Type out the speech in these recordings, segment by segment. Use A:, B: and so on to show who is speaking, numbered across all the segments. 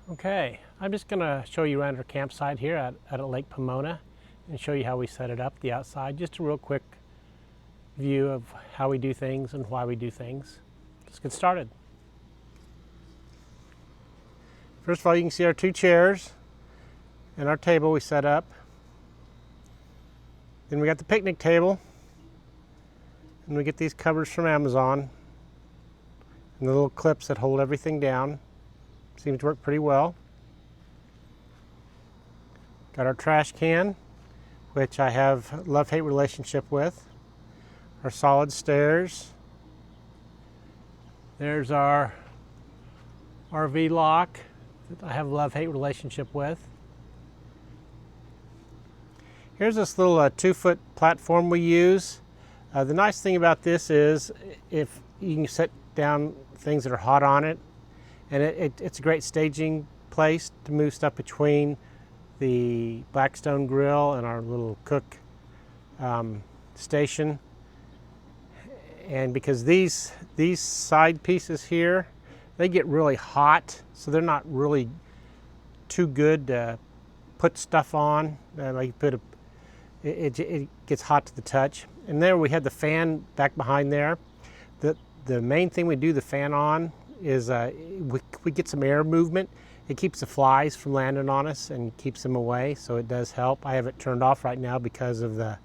A: Okay, I'm just going to show you around our campsite here at Lake Pomona and show you how we set it up, the outside. Just a real quick view of how we do things and why we do things. Let's get started. First of all, you can see our two chairs and our table we set up. Then we got the picnic table, and we get these covers from Amazon and the little clips that hold everything down. Seems to work pretty well. Got our trash can, which I have a love-hate relationship with. Our solid stairs. There's our RV lock that I have a love-hate relationship with. Here's this little 2-foot platform we use. The nice thing about this is if you can set down things that are hot on it, and it's a great staging place to move stuff between the Blackstone grill and our little cook station. And because these side pieces here, they get really hot, so they're not really too good to put stuff on. Like it gets hot to the touch. And there we had the fan back behind there. The main thing we do the fan on is we get some air movement. It keeps the flies from landing on us and keeps them away, so it does help. I have it turned off right now because of I'm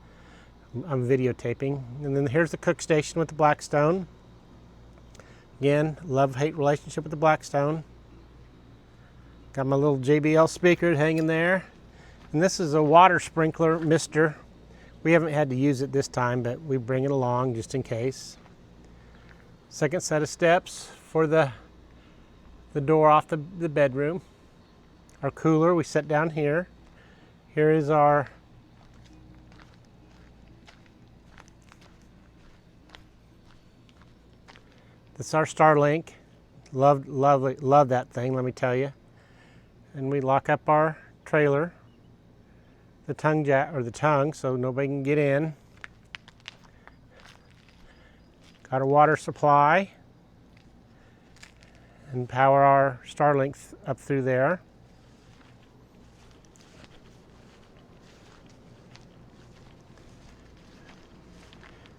A: videotaping. And then here's the cook station with the Blackstone. Again, love-hate relationship with the Blackstone. Got my little JBL speaker hanging there. And this is a water sprinkler mister. We haven't had to use it this time, but we bring it along just in case. Second set of steps for the door off the bedroom. Our cooler we set down here. Here is our Starlink. Love that thing, let me tell you. And we lock up our trailer, the tongue, so nobody can get in. Got a water supply and power our Starlink up through there.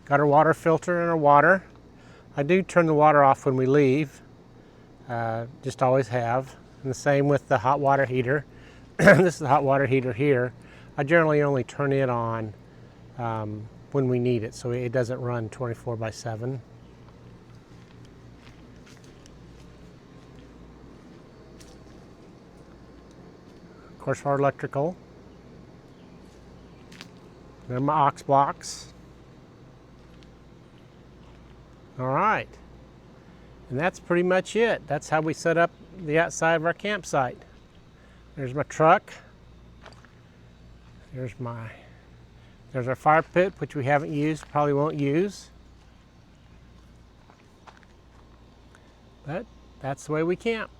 A: Got our water filter and our water. I do turn the water off when we leave, just always have. And the same with the hot water heater. This is the hot water heater here. I generally only turn it on when we need it, so it doesn't run 24/7. Of course, our electrical. There are my aux blocks. All right, and that's pretty much it. That's how we set up the outside of our campsite. There's my truck. There's our fire pit, which we haven't used, probably won't use. But that's the way we camp.